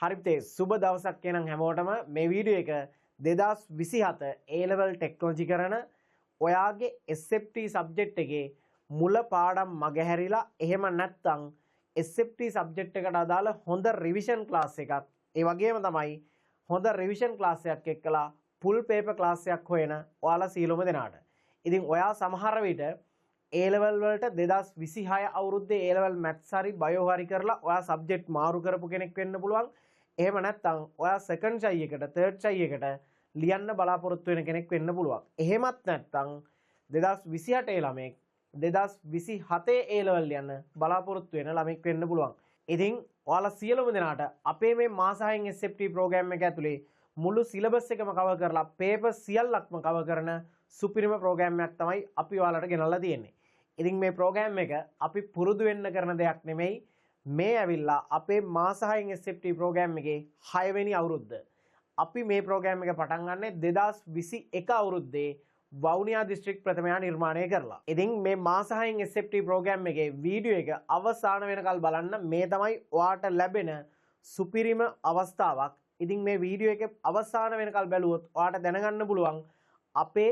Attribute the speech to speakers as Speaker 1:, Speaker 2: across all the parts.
Speaker 1: හරිතේ සුබ දවසක් කියනනම් හැමෝටම මේ වීඩියෝ එක 2027 A level ටෙක්නොලොජි කරන ඔයාගේ SFT සබ්ජෙක්ට් එකේ මුල පාඩම් මගහැරිලා එහෙම නැත්නම් SFT සබ්ජෙක්ට් එකට අදාළ හොඳ රිවිෂන් ක්ලාස් එකක් ඒ වගේම තමයි හොඳ රිවිෂන් ක්ලාස් එකක් එක්කලා ෆුල් පේපර් ක්ලාස් එකක් හොයන ඔයාලා සියලුම දෙනාට. ඉතින් ඔයා සමහර විට A level වලට 2026 අවුරුද්දේ A level maths හරි bio හරි කරලා ඔයා සබ්ජෙක්ට් මාරු කරපු කෙනෙක් වෙන්න පුළුවන්. එහෙම නැත්නම් ඔයා second try එකට third try එකට ලියන්න බලාපොරොත්තු වෙන කෙනෙක් වෙන්න පුළුවන්. එහෙමත් නැත්නම් 2028 ළමෙක් 2027 A level යන බලාපොරොත්තු වෙන ළමෙක් වෙන්න පුළුවන්. ඉතින් ඔයාලා සියලුම දෙනාට අපේ මේ මාස 6න් SFT ප්‍රෝග්‍රෑම් එක ඇතුලේ මුළු සිලබස් එකම කවර් කරලා පේපර් සියල්ලක්ම කවර් කරන සුපිරිම ප්‍රෝග්‍රෑම් එකක් තමයි අපි ඔයාලට ගෙනල්ලා තියෙන්නේ. ඉතින් මේ ප්‍රෝග්‍රෑම් එක අපි පුරුදු වෙන්න කරන දෙයක් නෙමෙයි. මේ ඇවිල්ලා අපේ මාස 6න් SFT ප්‍රෝග්‍රෑම් එකේ 6 වෙනි අවුරුද්ද. අපි මේ ප්‍රෝග්‍රෑම් එක පටන් ගන්නේ 2021 අවුරුද්දේ වවුනියා දිස්ත්‍රික් ප්‍රථමයා නිර්මාණය කරලා. ඉතින් මේ මාස 6න් SFT ප්‍රෝග්‍රෑම් එකේ වීඩියෝ එක අවසාන වෙනකල් බලන්න. මේ තමයි ඔයාට ලැබෙන සුපිරිම අවස්ථාවක්. ඉතින් මේ වීඩියෝ එක අවසාන වෙනකල් බැලුවොත් ඔයාට දැනගන්න පුළුවන් අපේ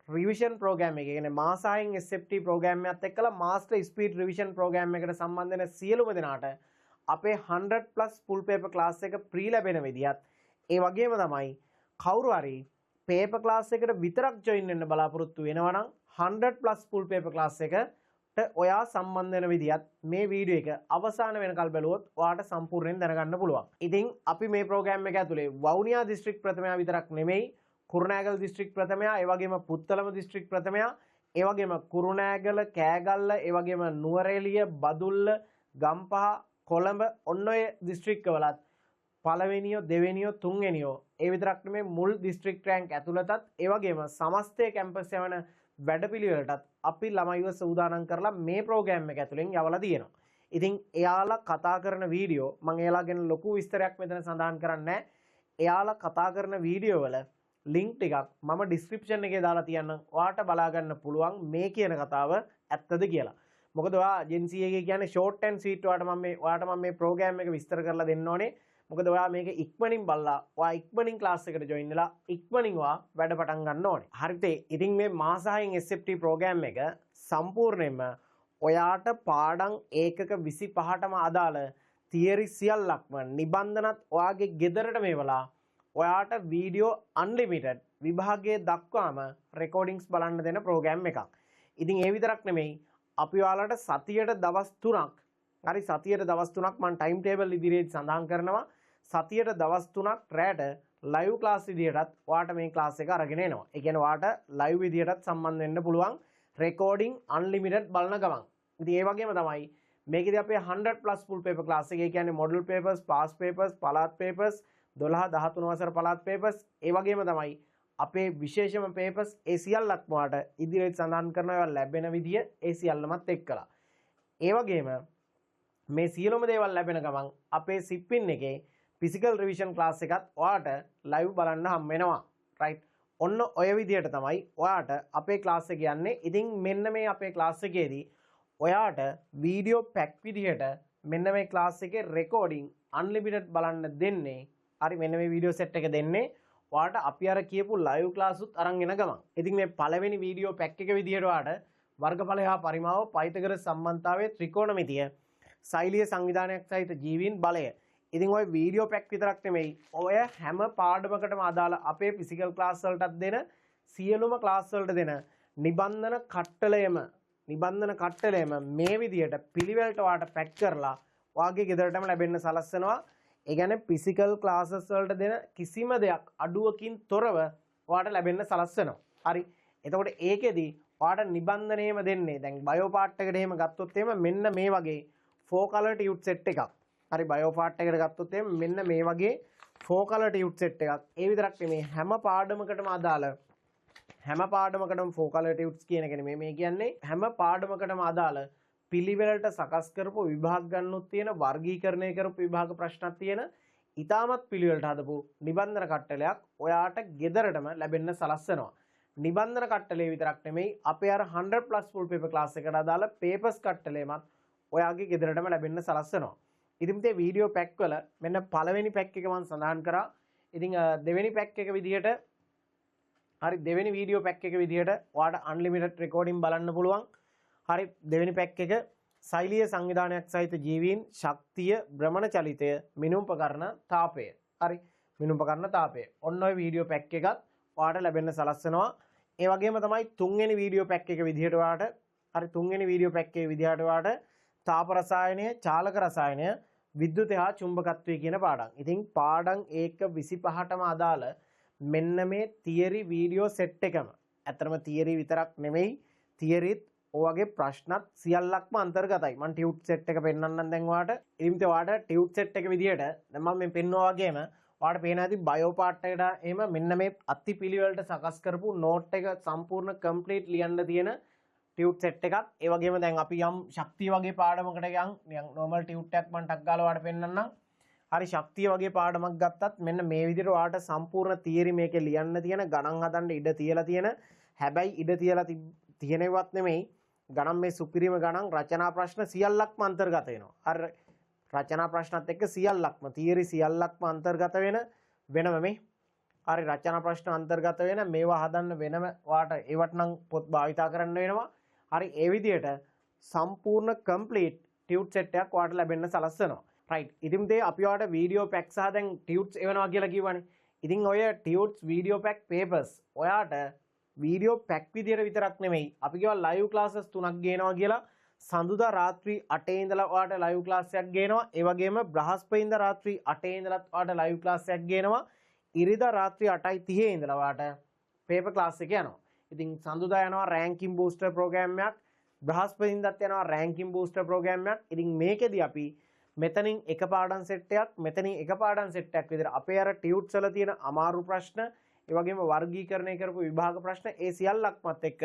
Speaker 1: රිවිෂන් ප්‍රෝග්‍රෑම් එක. කියන්නේ මාස 6න් SFT ප්‍රෝග්‍රෑම් එකත් එක්කලා මාස්ටර් ස්පීඩ් රිවිෂන් ප්‍රෝග්‍රෑම් එකට සම්බන්ධ වෙන සියලුම දෙනාට අපේ 100+ ෆුල් පේපර් ක්ලාස් එක ෆ්‍රී ලැබෙන විදිහත් ඒ වගේම තමයි කවුරු හරි පේපර් ක්ලාස් එකට විතරක් ජොයින් වෙන්න බලාපොරොත්තු වෙනවා නම් 100+ ෆුල් පේපර් ක්ලාස් එකට ඔයා සම්බන්ධ වෙන විදිහත් මේ වීඩියෝ එක අවසාන වෙනකල් බැලුවොත් ඔයාට සම්පූර්ණයෙන් දැනගන්න පුළුවන්. ඉතින් අපි මේ ප්‍රෝග්‍රෑම් එක ඇතුලේ වවුනියා දිස්ත්‍රික් ප්‍රථමයා විතරක් නෙමෙයි කුරුණෑගල දිස්ත්‍රික් ප්‍රථමයා, ඒ වගේම පුත්තලම දිස්ත්‍රික් ප්‍රථමයා, ඒ වගේම කුරුණෑගල, කෑගල්ල, ඒ වගේම නුවරඑළිය, බදුල්ල, ගම්පහ, කොළඹ ඔන්න ඔය දිස්ත්‍රික්කවලත් පළවෙනියෝ, දෙවෙනියෝ, තුන්වෙනියෝ ඒ විතරක් නෙමෙයි මුල් දිස්ත්‍රික් රෑන්ක් ඇතුළතත් ඒ වගේම සමස්තය කැම්පස් යවන වැඩපිළිවෙලටත් අපි ළමයිව සූදානම් කරලා මේ ප්‍රෝග්‍රෑම් එක ඇතුලෙන් යවලා තියෙනවා. ඉතින් එයාලා කතා කරන වීඩියෝ මම එයාලා ගැන ලොකු විස්තරයක් මෙතන සඳහන් කරන්නේ නැහැ. එයාලා කතා කරන වීඩියෝ වල ලින්ක් ටිකක් මම ඩිස්ක්‍රිප්ෂන් එකේ දාලා තියන්නම්. ඔයාට බලා ගන්න පුළුවන් මේ කියන කතාව ඇත්තද කියලා. මොකද ඔයා ජෙන්සි එකේ කියන්නේ ෂෝට් ඇන්ඩ් ස්වීට් ඔයාට මම මේ ප්‍රෝග්‍රෑම් එක විස්තර කරලා දෙන්න ඕනේ. මොකද ඔයා මේක ඉක්මනින් බලලා ඔයා ඉක්මනින් ක්ලාස් එකට ජොයින් වෙලා ඉක්මනින් ඔයා වැඩ පටන් ගන්න ඕනේ. හරිද? ඉතින් මේ මාස 6න් SFT ප්‍රෝග්‍රෑම් එක සම්පූර්ණයෙන්ම ඔයාට පාඩම් ඒකක 25ටම අදාළ තියරි සියල්ලක්ම නිබන්ධනත් ඔයාගේ ගෙදරට මේවලා ඔයාට වීඩියෝ අන්ලිමිටඩ් විභාගයේ දක්වාම රෙකෝඩින්ග්ස් බලන්න දෙන ප්‍රෝග්‍රෑම් එකක්. ඉතින් ඒ විතරක් නෙමෙයි අපි ඔයාලට සතියට දවස් 3ක් හරි සතියට දවස් 3ක් මම ටයිම් ටේබල් ඉදිරියේ සඳහන් කරනවා. සතියට දවස් 3ක් රැට ලයිව් ක්ලාස් විදියටත් ඔයාට මේ ක්ලාස් එක අරගෙන එනවා. ඒ කියන්නේ ඔයාට ලයිව් විදියටත් සම්බන්ධ වෙන්න පුළුවන් රෙකෝඩින් අන්ලිමිටඩ් බලන ගමන්. ඉතින් ඒ වගේම තමයි මේකේදී අපේ 100+ ෆුල් පේපර් ක්ලාස් එක. ඒ කියන්නේ මොඩල් පේපර්ස්, පාස් පේපර්ස්, පළාත් පේපර්ස් 12 13 වසර පළාත් පේපර්ස් ඒ වගේම තමයි අපේ විශේෂම පේපර්ස් ඒ සියල්ලක්ම වාට ඉදිරියට සඳහන් කරනවා ලැබෙන විදිය ඒ සියල්ලමත් එක්කලා. ඒ වගේම මේ සියලුම දේවල් ලැබෙන ගමන් අපේ සිප්පින් එකේ ෆිසිකල් රිවිෂන් ක්ලාස් එකත් ඔයාට ලයිව් බලන්න හම් වෙනවා. රයිට්. ඔන්න ඔය විදියට තමයි ඔයාට අපේ ක්ලාස් එක යන්නේ. ඉතින් මෙන්න මේ අපේ ක්ලාස් එකේදී ඔයාට වීඩියෝ පැක් විදියට මෙන්න මේ ක්ලාස් එකේ රෙකෝඩින් අන්ලිමිටඩ් බලන්න දෙන්නේ. හරි මෙන්න මේ වීඩියෝ සෙට් එක දෙන්නේ ඔයාලට අපි අර කියපු ලයිව් ක්ලාස් උත් අරන් එන ගමන්. ඉතින් මේ පළවෙනි වීඩියෝ පැක් එක විදියට ඔයාලට වර්ගඵලය හා පරිමාව, පයිතගරස් සම්බන්ධතාවය, ත්‍රිකෝණමිතිය, ශෛලිය සංවිධානයක් සහිත ජීවීන් බලය. ඉතින් ওই වීඩියෝ පැක් විතරක් නෙමෙයි ඔය හැම පාඩමකටම අදාළ අපේ ෆිසිකල් ක්ලාස් වලටත් දෙන සියලුම ක්ලාස් වලට දෙන නිබන්ධන කට්ටලයම මේ විදියට පිළිවෙලට ඔයාලට පැක් කරලා ඔයාගේ ගෙදරටම ලැබෙන්න සලස්වනවා. ඒ කියන්නේ ෆිසිකල් ක්ලාසස් වලට දෙන කිසිම දෙයක් අඩුවකින් තොරව ඔයාලට ලැබෙන්න සලස්වනවා. හරි. එතකොට ඒකෙදි ඔයාලට නිබන්ධනයේම දෙන්නේ දැන් බයෝ පාර්ට් එකට එහෙම ගත්තොත් එහෙම මෙන්න මේ වගේ 4 color tube set එකක්. හරි බයෝ පාර්ට් එකට ගත්තොත් එහෙම මෙන්න මේ වගේ 4 color tube set එකක්. ඒ විතරක් නෙමෙයි හැම පාඩමකටම අදාළ 4 color tubes කියන එක නෙමෙයි මේ කියන්නේ හැම පාඩමකටම අදාළ පිළිවෙලට සකස් කරපු විභාග ගන්නොත් තියෙන වර්ගීකරණය කරපු විභාග ප්‍රශ්නක් තියෙන ඊටමත් පිළිවෙලට හදපු නිබන්ධන කට්ටලයක් ඔයාට ගෙදරටම ලැබෙන්න සලස්වනවා. නිබන්ධන කට්ටලේ විතරක් නෙමෙයි අපේ අර 100+ ෆුල් පේපර් ක්ලාස් එකට අදාළ පේපර්ස් කට්ටලෙමත් ඔයාගේ ගෙදරටම ලැබෙන්න සලස්වනවා. ඉතින් මේ වීඩියෝ පැක් වල මෙන්න පළවෙනි පැක් එක මම සඳහන් කරා. ඉතින් දෙවෙනි පැක් එක විදිහට හරි දෙවෙනි වීඩියෝ පැක් එක විදිහට ඔයාලට අන්ලිමිටඩ් රෙකෝඩින් බලන්න පුළුවන්. හරි දෙවෙනි පැක් එක ශෛලීය සංවිධානයක් සහිත ජීවීන් ශක්තිය භ්‍රමණ චලිතය මිනුම්පකරණ තාපය. හරි මිනුම්පකරණ තාපය. ඔන්න ඔය වීඩියෝ පැක් එකත් ඔයාලට ලැබෙන්න සලස්වනවා. ඒ වගේම තමයි තුන්වෙනි වීඩියෝ පැක් එක විදිහට ඔයාලට හරි තුන්වෙනි වීඩියෝ පැක් එකේ විදිහට ඔයාලට තාප රසායනය, චාලක රසායනය, විද්‍යුතය හා චුම්බකත්වය කියන පාඩම්. ඉතින් පාඩම් ඒක 25ටම අදාළ මෙන්න මේ තියරි වීඩියෝ සෙට් එකම. ඇත්තටම තියරි විතරක් නෙමෙයි තියරිත් ඔයගේ ප්‍රශ්නත් සියල්ලක්ම අන්තර්ගතයි. මම ටියුට් සෙට් එක පෙන්නන්නම් දැන් ඔයාලට. ඉතින් ඔයාලට ටියුට් සෙට් එක විදිහට දැන් මම මේ පෙන්නවා වගේම ඔයාලට පේන ඇති බයෝ පාර්ට් එකට එහෙම මෙන්න මේ අත්පිළිවෙලට සකස් කරපු නෝට් එක සම්පූර්ණ කම්ප්ලීට් ලියන්න තියෙන ටියුට් සෙට් එකක්. ඒ වගේම දැන් අපි යම් ශක්තිය වගේ පාඩමකට නිකන් නෝමල් ටියුට් එකක් මම ටක් ගාලා ඔයාලට පෙන්නන්නම්. හරි ශක්තිය වගේ පාඩමක් ගත්තත් මෙන්න මේ විදිහට ඔයාලට සම්පූර්ණ තියරි මේකේ ලියන්න තියෙන ගණන් හදන්න ඉඩ තියලා තියෙන හැබැයි ඉඩ තියලා තියෙනවත් නෙමෙයි ගණන් මේ සුපිරිම ගණන් රචනා ප්‍රශ්න සියල්ලක්ම අන්තර්ගත වෙනවා. හරි රචනා ප්‍රශ්නත් එක්ක සියල්ලක්ම තියරි සියල්ලක්ම අන්තර්ගත වෙනම මේ හරි රචනා ප්‍රශ්න අන්තර්ගත වෙන මේවා හදන්න වෙනම ඔයාලට ඒවට නම් පොත් භාවිතා කරන්න වෙනවා. හරි ඒ විදිහට සම්පූර්ණ කම්ප්ලීට් ටියුට් සෙට් එකක් ඔයාලට ලැබෙන්න සලස්වනවා. රයිට්. ඉතින් මේ අපි ඔයාලට වීඩියෝ පැක් සහ දැන් ටියුට්ස් එවනවා කියලා කිව්වනේ. ඉතින් ඔය ටියුට්ස් වීඩියෝ පැක් පේපර්ස් ඔයාලට වීඩියෝ පැක් විදියට විතරක් නෙමෙයි අපි කියවා ලයිව් ක්ලාසස් 3ක් ගේනවා කියලා. සඳුදා රාත්‍රී 8 ඉඳලා ඔයාලට ලයිව් ක්ලාස් එකක් ගේනවා. ඒ වගේම බ්‍රහස්පතින්දා රාත්‍රී 8 ඉඳලා ඔයාලට ලයිව් ක්ලාස් එකක් ගේනවා. ඉරිදා රාත්‍රී 8:30 ඉඳලා ඔයාලට පේපර් ක්ලාස් එක යනවා. ඉතින් සඳුදා යනවා රෑන්කින් බූස්ටර් ප්‍රෝග්‍රෑම් එකක්. බ්‍රහස්පතින්දාත් යනවා රෑන්කින් බූස්ටර් ප්‍රෝග්‍රෑම් එකක්. ඉතින් මේකෙදි අපි මෙතනින් එක පාඩම් සෙට් එකක් මෙතනින් එක පාඩම් සෙට් එකක් විතර අපේ අර ටියුට්ස් වල තියෙන අමාරු ප්‍රශ්න ඒ වගේම වර්ගීකරණය කරපු විභාග ප්‍රශ්න ඒ සියල්ලක්මත් එක්ක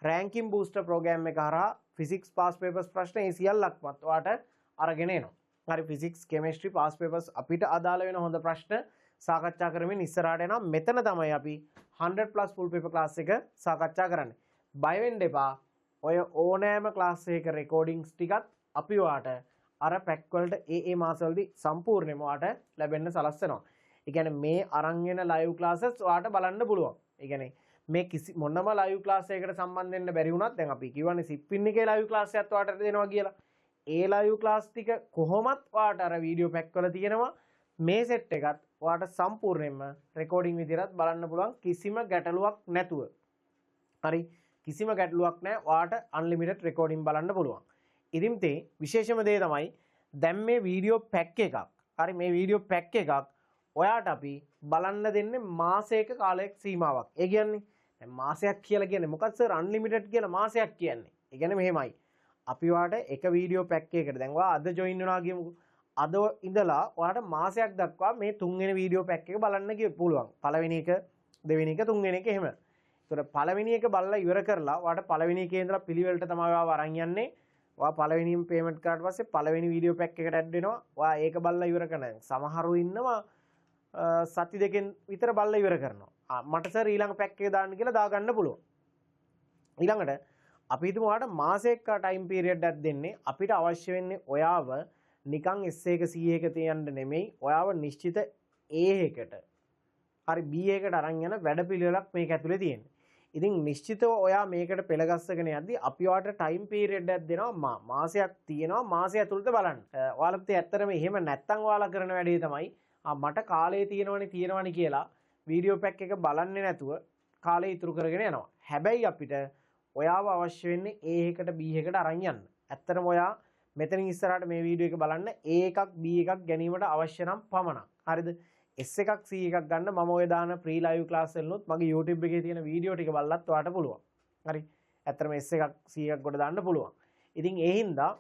Speaker 1: රෑන්කින් බූස්ටර් ප්‍රෝග්‍රෑම් එක හරහා ෆිසික්ස් පාස් පේපර්ස් ප්‍රශ්න ඒ සියල්ලක්මත් ඔයාලට අරගෙන එනවා. හරි ෆිසික්ස් කෙමිස්ට්‍රි පාස් පේපර්ස් අපිට අදාළ වෙන හොඳ ප්‍රශ්න සාකච්ඡා කරමින් ඉස්සරහට යනවා. මෙතන තමයි අපි 100+ ෆුල් පේපර් ක්ලාස් එක සාකච්ඡා කරන්නේ. බය වෙන්න එපා. ඔය ඕනෑම ක්ලාස් එකක රෙකෝඩින්ග්ස් ටිකත් අපි ඔයාලට අර පැක් වලට ඒ මාසවලදී සම්පූර්ණයෙන්ම ඔයාලට ලැබෙන්න සලස්වනවා. ඒ කියන්නේ මේ අරන් එන ලයිව් ක්ලාසස් ඔයාලට බලන්න පුළුවන්. ඒ කියන්නේ මේ කිසි මොනම ලයිව් ක්ලාස් එකකට සම්බන්ධ වෙන්න බැරි වුණත් දැන් අපි කියවනේ සිප්පින් එකේ ලයිව් ක්ලාස් එකක් ඔයාලට දෙනවා කියලා. ඒ ලයිව් ක්ලාස් ටික කොහොමත් ඔයාලට අර වීඩියෝ පැක් වල තියෙනවා. මේ සෙට් එකත් ඔයාලට සම්පූර්ණයෙන්ම රෙකෝඩින් විදිහට බලන්න පුළුවන් කිසිම ගැටලුවක් නැතුව. හරි කිසිම ගැටලුවක් නැහැ. ඔයාලට අන්ලිමිටඩ් රෙකෝඩින් බලන්න පුළුවන්. ඉතින් තේ විශේෂම දේ තමයි දැන් මේ වීඩියෝ පැක් එකක් හරි මේ වීඩියෝ පැක් එකක් ඔයාට අපි බලන්න දෙන්නේ මාසයක කාලයක් සීමාවක්. ඒ කියන්නේ දැන් මාසයක් කියලා කියන්නේ මොකක්ද සර් අන්ලිමිටඩ් කියලා මාසයක් කියන්නේ. ඒ කියන්නේ මෙහෙමයි. අපි ඔයාට එක වීඩියෝ පැක් එකකට දැන් ඔයා අද ජොයින් වෙනවා කියමුකෝ. අද ඉඳලා ඔයාට මාසයක් දක්වා මේ තුන්වෙනි වීඩියෝ පැක් එක බලන්න පුළුවන්. පළවෙනි එක, දෙවෙනි එක, තුන්වෙනි එක එහෙම. ඒතර පළවෙනි එක බලලා ඉවර කරලා ඔයාට පළවෙනි එකේ ඉඳලා පිළිවෙලට තමයි ඔයාව අරන් යන්නේ. ඔයා පළවෙනිම පේමන්ට් කරාට පස්සේ පළවෙනි වීඩියෝ පැක් එකට ඇඩ් වෙනවා. ඔයා ඒක බලලා ඉවර කරනවා. සමහරු ඉන්නවා සති දෙකෙන් විතර බලලා ඉවර කරනවා. මට සර් ඊළඟ පැක් එක දාන්න කියලා දාගන්න පුළුවන්. ඊළඟට අපි හිතමු ඔයාට මාසයක ටයිම් පීරියඩ් එකක් දෙන්නේ. අපිට අවශ්‍ය වෙන්නේ ඔයාව නිකන් S1 C1 තියන්න නෙමෙයි. ඔයාව නිශ්චිත A එකකට හරි B එකකට අරන් යන වැඩපිළිවෙලක් මේක ඇතුලේ තියෙනවා. ඉතින් නිශ්චිතව ඔයා මේකට පෙළගස්සගෙන යද්දි අපි ඔයාට ටයිම් පීරියඩ් එකක් දෙනවා මාසයක් තියෙනවා මාසය ඇතුළත බලන්න. ඔයාලට ඇත්තටම එහෙම නැත්තම් ඔයාලා කරන වැඩේ තමයි මට කාලය තියෙනවනේ කියලා වීඩියෝ පැක් එක බලන්නේ නැතුව කාලය ඉතුරු කරගෙන යනවා. හැබැයි අපිට ඔයාව අවශ්‍ය වෙන්නේ A එකට B එකට අරන් යන්න. ඇත්තටම ඔයා මෙතනින් ඉස්සරහට මේ වීඩියෝ එක බලන්න A එකක් B එකක් ගැනීමට අවශ්‍ය නම් පමණක්. හරිද? S එකක් C එකක් ගන්න මම ඔය දාන ප්‍රී ලයිව් ක්ලාස් වලුත් මගේ YouTube එකේ තියෙන වීඩියෝ ටික බලලත් ඔයාට පුළුවන්. හරි. ඇත්තටම S එකක් C එකක් කොට දාන්න පුළුවන්. ඉතින් ඒ හින්දා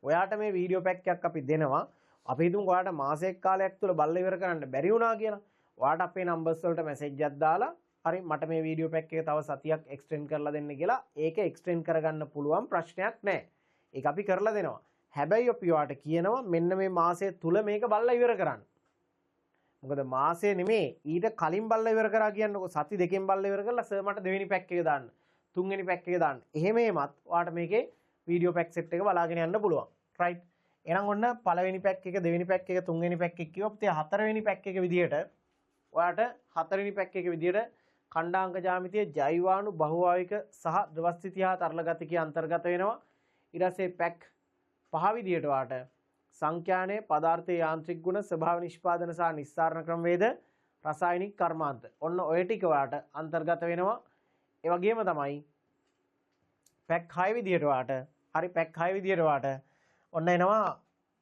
Speaker 1: ඔයාට මේ වීඩියෝ පැක් එකක් අපි දෙනවා. අපි හිතමු ඔයාට මාසයක් කාලයක් තුල බලලා ඉවර කරන්න බැරි වුණා කියලා. ඔයාට අපේ නම්බර්ස් වලට මැසේජ් එකක් දාලා හරි මට මේ වීඩියෝ පැක් එක තව සතියක් එක්ස්ටෙන්ඩ් කරලා දෙන්න කියලා ඒක එක්ස්ටෙන්ඩ් කරගන්න පුළුවන් ප්‍රශ්නයක් නැහැ. ඒක අපි කරලා දෙනවා. හැබැයි අපි ඔයාට කියනවා මෙන්න මේ මාසය තුල මේක බලලා ඉවර කරන්න. මොකද මාසය නෙමේ ඊට කලින් බලලා ඉවර කරා කියන්නකො සති දෙකෙන් බලලා ඉවර කරලා සර් මට දෙවෙනි පැක් එක දාන්න තුන්වෙනි පැක් එක දාන්න එහෙම එමත් ඔයාට මේකේ වීඩියෝ පැක් සෙට් එක බලාගෙන යන්න පුළුවන් රයිට් එහෙනම් ඔන්න පළවෙනි පැක් එක දෙවෙනි පැක් එක තුන්වෙනි පැක් එක කිව්වොත් ඒ හතරවෙනි පැක් එක විදියට ඔයාට හතරවෙනි පැක් එක විදියට ඛණ්ඩාංක ජ්‍යාමිතිය ජෛවාණු බහුභාවික සහ ද්‍රවස්ථිතිය හා තරල ගතිකය අන්තර්ගත වෙනවා. ඊට පස්සේ පැක් පහ විදියට ඔයාට සංඛ්‍යානය පදාර්ථයේ යාන්ත්‍රික ගුණ ස්වභාව නිෂ්පාදන සහ නිස්සාරණ ක්‍රමවේද රසායනික කර්මාන්ත ඔන්න ඔය ටික ඔයාට අන්තර්ගත වෙනවා. ඒ වගේම තමයි පැක් 6 විදියට ඔයාට හරි පැක් 6 විදියට ඔයාට ඔන්න එනවා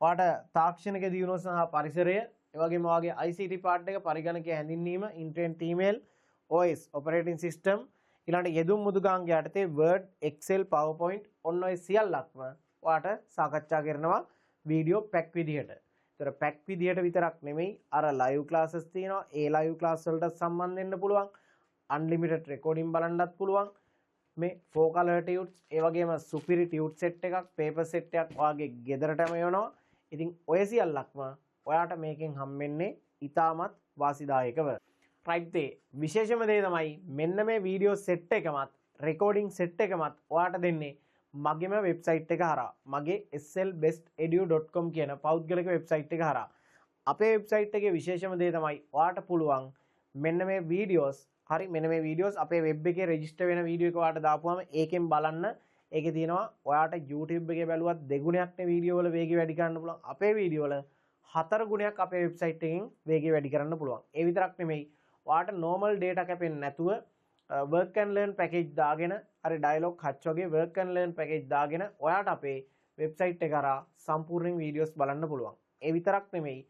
Speaker 1: ඔයාට තාක්ෂණික දියුණුව සහ පරිසරය ඒ වගේම ඔයාගේ ICT පාර්ට් එක පරිගණකය හැඳින්වීම internet email OS operating system ඊළඟට යෙදුම් මුදුගාංග යටතේ Word Excel PowerPoint ඔන්න ඔය සියල්ලක්ම ඔයාට සාකච්ඡා කරනවා වීඩියෝ පැක් විදියට. ඒතර පැක් විදියට විතරක් නෙමෙයි අර ලයිව් ක්ලාසස් තියෙනවා. ඒ ලයිව් ක්ලාස් වලට සම්බන්ධ වෙන්න පුළුවන්. අන්ලිමිටඩ් රෙකෝඩින් බලන්නත් පුළුවන්. මේ 4 color tubes ඒ වගේම සුපිරි tube set එකක් paper set එකක් ඔයාගේ ගෙදරටම එවනවා. ඉතින් ඔය සියල්ලක්ම ඔයාට මේකෙන් හම්බෙන්නේ ඉතාමත් වාසිදායකව. රයිට් ඒ විශේෂම දේ තමයි මෙන්න මේ වීඩියෝ සෙට් එකමත් රෙකෝඩින් සෙට් එකමත් ඔයාට දෙන්නේ මගේම වෙබ්සයිට් එක හරහා. මගේ slbestedu.com කියන පෞද්ගලික වෙබ්සයිට් එක හරහා. අපේ වෙබ්සයිට් එකේ විශේෂම දේ තමයි ඔයාට පුළුවන් මෙන්න මේ වීඩියෝස් හරි මෙන්න මේ වීඩියෝස් අපේ වෙබ් එකේ රෙජිස්ටර් වෙන වීඩියෝ එක ඔයාලට දාපුවාම ඒකෙන් බලන්න. ඒකේ තියෙනවා ඔයාට YouTube එකේ බැලුවත් දෙගුණයක් නේ වීඩියෝ වල වේගය වැඩි කරන්න පුළුවන්. අපේ වීඩියෝ වල 4 ගුණයක් අපේ වෙබ්සයිට් එකෙන් වේගය වැඩි කරන්න පුළුවන්. ඒ විතරක් නෙමෙයි ඔයාට normal data කැපෙන්නේ නැතුව work and learn package දාගෙන හරි dialog hatch වගේ work and learn package දාගෙන ඔයාට අපේ වෙබ්සයිට් එක කරා සම්පූර්ණ වීඩියෝස් බලන්න පුළුවන්. ඒ විතරක් නෙමෙයි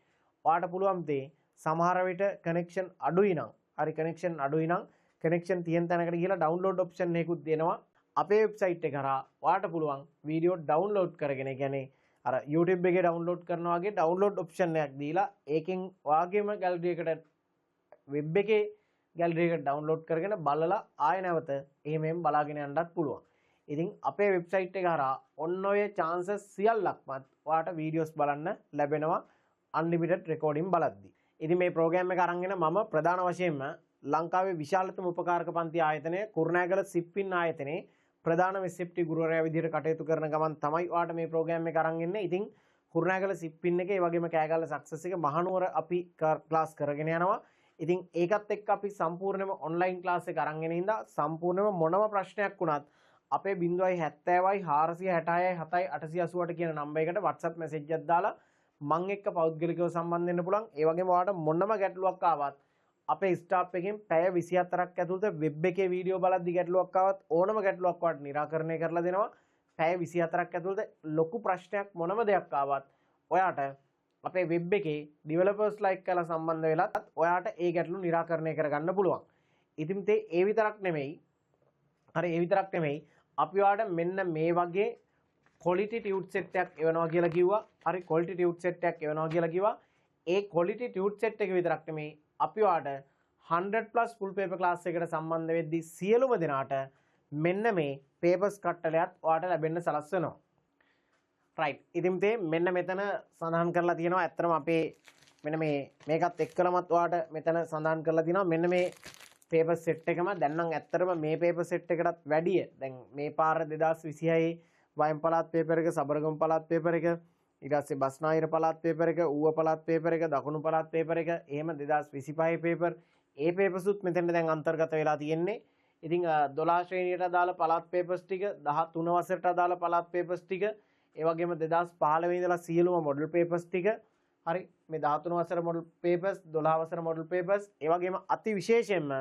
Speaker 1: ඔයාට පුළුවන් තේ සමහර විට කනෙක්ෂන් අඩුයි නම් හරි කනෙක්ෂන් අඩුයි නම් කනෙක්ෂන් තියෙන තැනකට ගිහලා ඩවුන්ලෝඩ් ඔප්ෂන් එකකුත් දෙනවා. අපේ වෙබ්සයිට් එක කරා ඔයාට පුළුවන් වීඩියෝ ඩවුන්ලෝඩ් කරගෙන කියන්නේ අර YouTube එකේ ඩවුන්ලෝඩ් කරනවා වගේ ඩවුන්ලෝඩ් ඔප්ෂන් එකක් දීලා ඒකෙන් ඔයාගේම ගැලරි එකට වෙබ් එකේ ගැලරි එක ඩවුන්ලෝඩ් කරගෙන බලලා ආය නැවත එහෙමම බලාගෙන යන්නත් පුළුවන්. ඉතින් අපේ වෙබ්සයිට් එක හරහා ඔන්න ඔය chances සියල්ලක්මත් ඔයාට වීඩියෝස් බලන්න ලැබෙනවා unlimited recording බලද්දි. ඉතින් මේ ප්‍රෝග්‍රෑම් එක අරන් එන මම ප්‍රධාන වශයෙන්ම ලංකාවේ විශාලතම උපකාරක පන්ති ආයතනය කුරුණෑගල සිප්පින් ආයතනයේ ප්‍රධාන වෙස්සෙප්ටි ගුරුවරයා විදිහට කටයුතු කරන ගමන් තමයි ඔයාට මේ ප්‍රෝග්‍රෑම් එක අරන් එන්නේ. ඉතින් කුරුණෑගල සිප්පින් එකේ ඒ වගේම කෑගල්ල සක්සස් එක මහනුවර අපි ක්ලාස් කරගෙන යනවා. ඉතින් ඒකත් එක්ක අපි සම්පූර්ණයෙන්ම ඔන්ලයින් ක්ලාස් එක අරන් එන ඉඳලා සම්පූර්ණයෙන්ම මොනම ප්‍රශ්නයක් වුණත් අපේ 070යි 466යි 7යි 888 කියන නම්බර් එකට WhatsApp message එකක් දාලා මං එක්ක පෞද්ගලිකව සම්බන්ධ වෙන්න පුළුවන්. ඒ වගේම ඔයාලට මොනම ගැටලුවක් ආවත් අපේ ස්ටාෆ් එකෙන් පැය 24ක් ඇතුළත වෙබ් එකේ වීඩියෝ බලද්දි ගැටලුවක් ආවත් ඕනම ගැටලුවක් ඔයාලට निराකරණය කරලා දෙනවා. පැය 24ක් ඇතුළත ලොකු ප්‍රශ්නයක් මොනම දෙයක් ආවත් ඔයාට අපේ වෙබ් එකේ ඩෙවලොපර්ස් ලයික් කරලා සම්බන්ධ වෙලත් ඔයාට ඒ ගැටලු निराකරණය කරගන්න පුළුවන්. ඉතින් ඒ විතරක් නෙමෙයි. හරි ඒ විතරක් නෙමෙයි. අපි ඔයාලට මෙන්න මේ වගේ quality tube set එකක් එවනවා කියලා කිව්වා. හරි quality tube set එකක් එවනවා කියලා කිව්වා. ඒ quality tube set එක විතරක් නෙමෙයි. අපි ඔයාලට 100+ full paper class එකකට සම්බන්ධ වෙද්දී සියලුම දෙනාට මෙන්න මේ papers කට්ටලයක් ඔයාලට ලැබෙන්න සලස්වනවා. right ඉතින් මෙන්න මෙතන සඳහන් කරලා තියෙනවා ඇත්තටම අපේ මෙන්න මේකත් එක්කලමත් ඔයාලට මෙතන සඳහන් කරලා තියෙනවා මෙන්න මේ paper set එකම දැන් නම් ඇත්තටම මේ paper set එකටත් වැඩිය දැන් මේ පාර 2026 වයම් පළාත් paper එක සබරගමු පළාත් paper එක ඊට පස්සේ බස්නාහිර පළාත් paper එක ඌව පළාත් paper එක දකුණු පළාත් paper එක එහෙම 2025 paper ඒ papers උත් මෙතන දැන් අන්තර්ගත වෙලා තියෙන්නේ. ඉතින් 12 ශ්‍රේණියට අදාළ පළාත් papers ටික 13 වසරට අදාළ පළාත් papers ටික ඒ වගේම 2015 ඉඳලා සියලුම මොඩල් පේපර්ස් ටික හරි මේ 13 වසර මොඩල් පේපර්ස් 12 වසර මොඩල් පේපර්ස් ඒ වගේම අති විශේෂයෙන්ම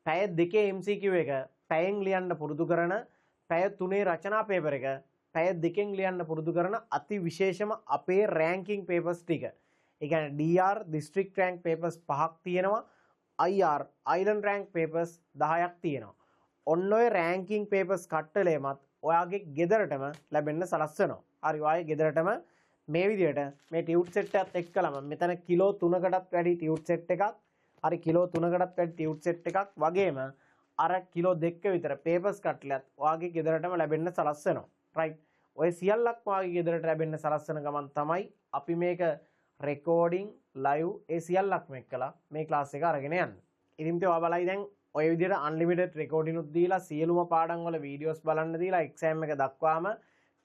Speaker 1: පැය දෙකේ MCQ එක පැයෙන් ලියන්න පුරුදු කරන පැය තුනේ රචනා පේපර් එක පැය දෙකෙන් ලියන්න පුරුදු කරන අති විශේෂම අපේ රෑන්කින් පේපර්ස් ටික. ඒ කියන්නේ DR district rank papers 5ක් තියෙනවා. IR island rank papers 10ක් තියෙනවා. ඔන්න ඔය රෑන්කින් පේපර්ස් කට්ටලෙමත් ඔයාගේ ගෙදරටම ලැබෙන්න සලස්වනවා. හරි ඔයාගේ ගෙදරටම මේ විදිහට මේ ටියුට් සෙට් එකත් එක්කලම මෙතන කිලෝ 3කටත් වැඩි ටියුට් සෙට් එකක් හරි කිලෝ 3කටත් වැඩි ටියුට් සෙට් එකක් වගේම අර කිලෝ 2ක විතර පේපර්ස් කට්ටලයක් ඔයාගේ ගෙදරටම ලැබෙන්න සලස්වනවා. රයිට් ඔය සියල්ලක් ඔයාගේ ගෙදරට ලැබෙන්න සලස්වන ගමන් තමයි අපි මේක රෙකෝඩින් ලයිව් ඒ සියල්ලක්ම එක්කලා මේ ක්ලාස් එක අරගෙන යන්නේ. ඉතින් ඔයා බලයි දැන් ඔය විදිහට අන්ලිමිටඩ් රෙකෝඩින් උත් දීලා සියලුම පාඩම් වල වීඩියෝස් බලන්න දීලා එක්සෑම් එක දක්වාම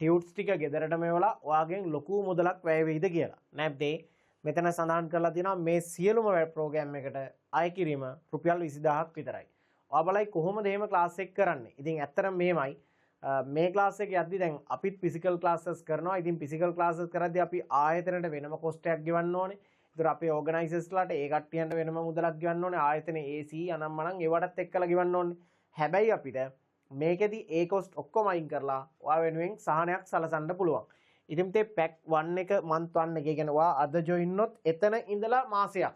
Speaker 1: ටියුට්ස් ටික ගෙදරට මෙවලා ඔයාගෙන් ලොකු මුදලක් වැය වෙයිද කියලා. නැත්නම් මෙතන සඳහන් කරලා තියෙනවා මේ සියලුම ප්‍රෝග්‍රෑම් එකට අය කිරීම රුපියල් 20000ක් විතරයි. ඔයා බලයි කොහොමද එහෙම ක්ලාස් එක කරන්නේ. ඉතින් ඇත්තටම මෙහෙමයි මේ ක්ලාස් එක යද්දි දැන් අපිත් ෆිසිකල් ක්ලාසස් කරනවා. ඉතින් ෆිසිකල් ක්ලාසස් කරද්දී අපි ආයතනයට වෙනම කොස්ට් එකක් ගෙවන්න ඕනේ. ඒතර අපේ ඕගනයිසර්ස්ලාට ඒ කට්ටියන්ට වෙනම මුදලක් ගෙවන්න ඕනේ. ආයතනයේ AC අනම්මනම් ඒවටත් එක්කලා ගෙවන්න ඕනේ. හැබැයි අපිට මේකෙදි ඒ කොස්ට් ඔක්කොම අයින් කරලා ඔයා වෙනුවෙන් සහනයක් සලසන්න පුළුවන්. ඉතින් මේ පැක් 1 එක මන්ත් 1 එක කියන්නේ ඔයා අද ජොයින් වුනොත් එතන ඉඳලා මාසයක්